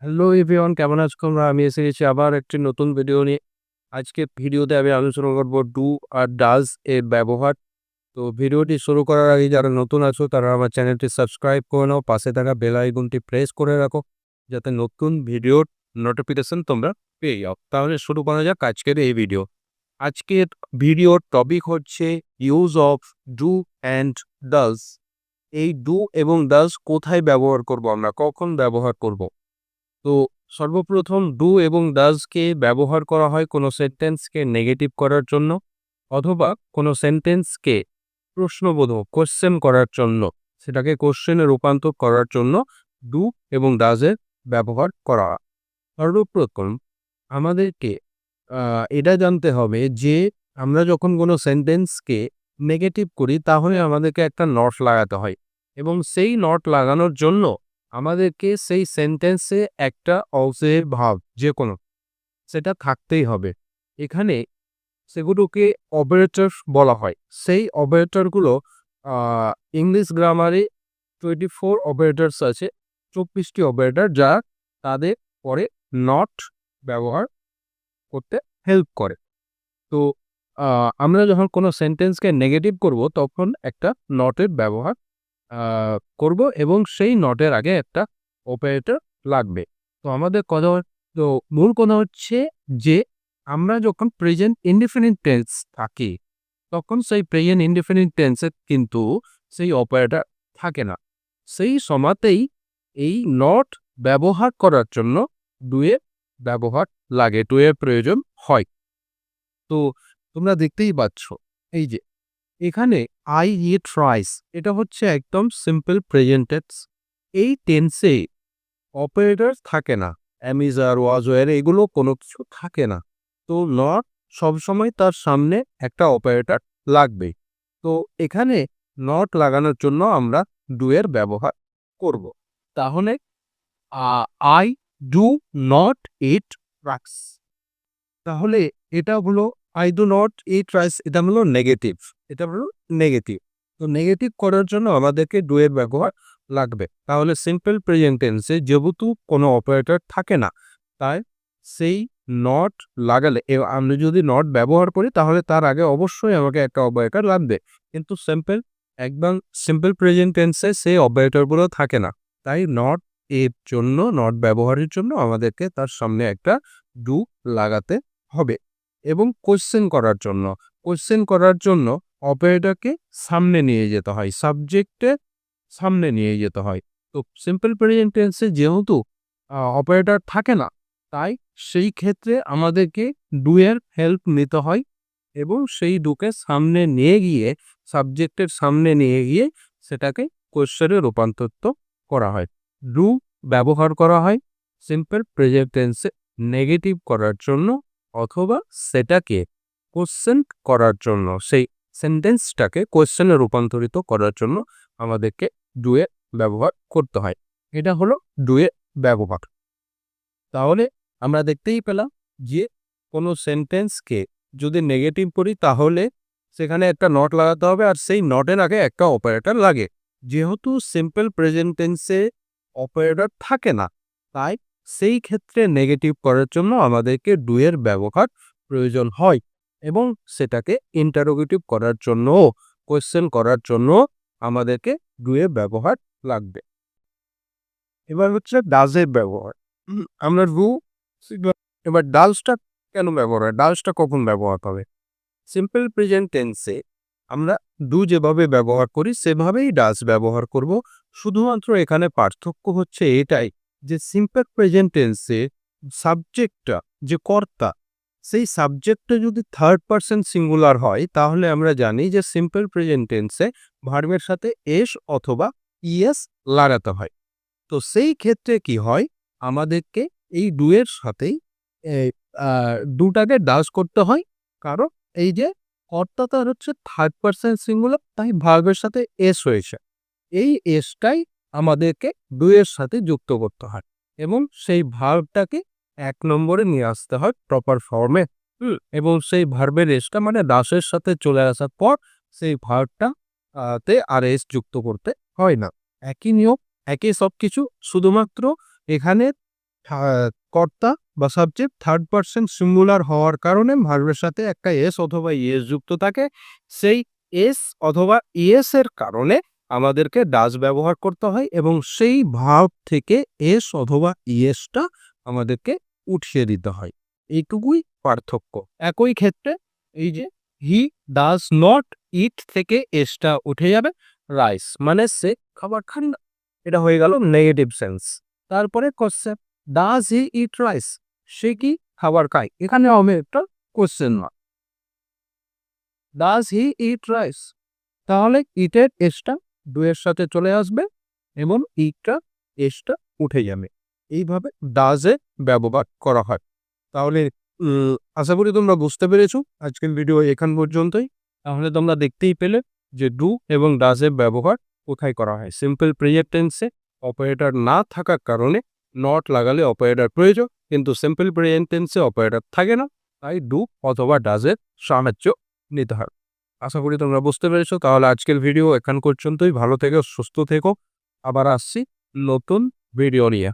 Hello everyone, কেমন আছো তোমরা? আমি এসে গেছি আবার একটি নতুন ভিডিও নিয়ে। আজকে ভিডিওতে আমি আলোচনা করব ডু আর ডাজ এর ব্যবহার। তো ভিডিওটি শুরু করার আগে যারা নতুন আছো তারা আমার চ্যানেলটি সাবস্ক্রাইব করে নাও, পাশে থাকা বেল আইকনটি প্রেস করে রাখো যাতে নতুন ভিডিওর নোটিফিকেশন তোমরা পেয়ে যাও। তাহলে শুরু করা যাক আজকের এই ভিডিও। আজকের ভিডিওর টপিক হচ্ছে use of do and does. এই ডু এবং ডাজ কোথায় ব্যবহার করব, আমরা কখন ব্যবহার করব? তো সর্বপ্রথম ডু এবং ডাজকে ব্যবহার করা হয় কোনো সেন্টেন্সকে নেগেটিভ করার জন্য, অথবা কোনো সেন্টেন্সকে প্রশ্নবোধক কোশ্চেন করার জন্য, সেটাকে কোশ্চেনে রূপান্তর করার জন্য ডু এবং ডাজের ব্যবহার করা হয়। সর্বপ্রথম আমাদেরকে এটা জানতে হবে যে আমরা যখন কোনো সেন্টেন্সকে নেগেটিভ করি তাহলে আমাদেরকে একটা নট লাগাতে হয়, এবং সেই নট লাগানোর জন্য আমাদেরকে সেই সেন্টেন্সে একটা অবজেক্টিভ ভার্ব যে কোনো সেটা থাকতেই হবে। এখানে সেগুলোকে অপারেটর বলা হয়। সেই অপারেটরগুলো ইংলিশ গ্রামারে 24 অপারেটরস আছে, 24টি অপারেটর যা তাদের পরে নট ব্যবহার করতে হেল্প করে। তো আমরা যখন কোনো সেন্টেন্সকে নেগেটিভ করব তখন একটা নটের ব্যবহার করব, এবং সেই নটের আগে একটা অপারেটর লাগবে। তো আমাদের কথা তো মূল কথা হচ্ছে যে আমরা যখন প্রেজেন্ট ইনডিফিনিট টেন্স থাকি তখন সেই প্রেজেন্ট ইনডিফিনিট টেন্সে কিন্তু সেই অপারেটর থাকে না। সেই সময়তেই এই নট ব্যবহার করার জন্য ডুয়ের ব্যবহার লাগে, ডুয়ের প্রয়োজন হয়। তো তোমরা দেখতেই পাচ্ছ এই যে এখানে আই ইট রাইস, এটা হচ্ছে একদম সিম্পল প্রেজেন্ট টেন্স। এই টেন্সে অপারেটর থাকে না, অ্যামিজার ওয়াজওয়ার এগুলো কোনো কিছু থাকে না। তো নট সবসময় তার সামনে একটা অপারেটর লাগবে। তো এখানে নট লাগানোর জন্য আমরা ডু এর ব্যবহার করব। তাহলে I do not it rice, তাহলে এটা হলো I do not eat rice, এটা হলো নেগেটিভ। এটা হলো নেগেটিভ। তো নেগেটিভ করার জন্য আমাদেরকে ডু এর ব্যবহার লাগবে। তাহলে সিম্পল প্রেজেন্ট টেন্সে যেহেতু কোনো অপারেটর থাকে না, তাই সেই নট লাগালে আমি যদি নট ব্যবহার করি তাহলে তার আগে অবশ্যই আমাকে একটা অপারেটর লাগবে। কিন্তু একদম সিম্পল প্রেজেন্ট টেন্সে সেই অপারেটরগুলো থাকে না, তাই নট এর জন্য, নট ব্যবহারের জন্য আমাদেরকে তার সামনে একটা ডু লাগাতে হবে। এবং কোশ্চেন করার জন্য অপারেটরকে সামনে নিয়ে যেতে হয়, সাবজেক্টের সামনে নিয়ে যেতে হয়। তো সিম্পল প্রেজেন্ট টেন্সে যেহেতু অপারেটর থাকে না, তাই সেই ক্ষেত্রে আমাদেরকে ডু এর হেল্প নিতে হয়, এবং সেই ডুকে সামনে নিয়ে গিয়ে, সাবজেক্টের সামনে নিয়ে গিয়ে সেটাকে কোশ্চেনে রূপান্তরিত করা হয়। ডু ব্যবহার করা হয় সিম্পল প্রেজেন্ট টেন্সে নেগেটিভ করার জন্য, অথবা সেটাকে কোশ্চেন করার জন্য, সেই সেন্টেন্সটাকে কোশ্চেনে রূপান্তরিত করার জন্য আমাদেরকে ডু এর ব্যবহার করতে হয়। এটা হলো ডু এর ব্যবহার। তাহলে আমরা দেখতেই পেলাম যে কোনো সেন্টেন্সকে যদি নেগেটিভ করি তাহলে সেখানে একটা নট লাগাতে হবে, আর সেই নটের আগে একটা অপারেটর লাগে। যেহেতু সিম্পল প্রেজেন্ট টেন্সে অপারেটর থাকে না, তাই সেই ক্ষেত্রে নেগেটিভ করার জন্য আমাদেরকে ডু এর ব্যবহার প্রয়োজন হয়, এবং সেটাকে ইন্টারোগেটিভ করার জন্য, কোয়েশ্চেন করার জন্য আমাদেরকে ডু এর ব্যবহার লাগবে। এবার হচ্ছে ডাজের ব্যবহার। আমরা এবার ডালসটা কেন ব্যবহার হয়, ডালসটা কখন ব্যবহার হবে? সিম্পল প্রেজেন্ট টেন্সে আমরা ডু যেভাবে ব্যবহার করি সেভাবেই ডাজ ব্যবহার করব। শুধুমাত্র এখানে পার্থক্য হচ্ছে এটাই যে সিম্পল প্রেজেন্ট টেন্সে সাবজেক্টটা, যে কর্তা, সেই সাবজেক্টটা যদি থার্ড পারসন সিঙ্গুলার হয় তাহলে আমরা জানি যে সিম্পল প্রেজেন্ট টেন্সে ভার্বের সাথে এস অথবা ইএস লাগাতে হয়। তো সেই ক্ষেত্রে কি হয়, আমাদেরকে এই ডু এর সাথেই ডুটাকে ডাজ করতে হয়, কারণ এই যে কর্তা তার হচ্ছে থার্ড পারসন সিঙ্গুলার, তাই ভার্বের সাথে এস হয়েছে। এই এসটাই আমাদেরকে ডু এর সাথে যুক্ত করতে হয়, এবং সেই ভার্বটাকে 1 নম্বরে নিয়ে আসতে হয় প্রপার ফর্মে। এবং সেই ভার্বের এসটা মানে ডাসের সাথে চলে আসার পর সেই ভার্বটা তে আর এস যুক্ত করতে হয় না। একই নিয়ম, একই সবকিছু, শুধুমাত্র এখানে কর্তা বা সাবজেক্ট থার্ড পারসন সিঙ্গুলার হওয়ার কারণে ভার্বের সাথে একটা এস অথবা ইএস যুক্ত থাকে। সেই এস অথবা ইএস এর কারণে আমাদেরকে ডাজ ব্যবহার করতে হয় এবং সেই ভার্ব থেকে এস অথবা ইএসটা আমাদেরকে উঠিয়ে দিতে হয়। এইটুকুই পার্থক্য। একই ক্ষেত্রে এই যে হি ডাজ নট ইট থেকে এসটা উঠে যাবে, রাইস মানে সে খাবার খান না, এটা হয়ে গেল নেগেটিভ সেন্স। তারপরে question, does he eat rice, সে কি খাবার খায়, এখানে হবে একটা question mark. Does he eat rice, তাহলে ইটের এসটা ডু এর সাথে চলে আসবে এবং ইটটা এসটা উঠে যাবে। এইভাবে ডাজে ব্যবহার করা হয়। তাহলে আশা করি তোমরা বুঝতে পেরেছো। আজকের ভিডিও এখান পর্যন্তই। তাহলে তোমরা দেখতেই পেলে যে ডু এবং ডাজের ব্যবহার কোথায় করা হয়। সিম্পল প্রেজেন্ট টেন্সে অপারেটর না থাকার কারণে নট লাগালে অপারেটর প্রয়োজন, কিন্তু সিম্পল প্রেজেন্ট টেন্সে অপারেটর থাকে না, তাই ডু অথবা ডাজের সাহায্য নিতে হয়। আশা করি তোমরা বুঝতে পেরেছো। তাহলে আজকের ভিডিও এখান পর্যন্তই। ভালো থেকো, সুস্থ থেকো। আবার আসছি নতুন ভিডিও নিয়ে।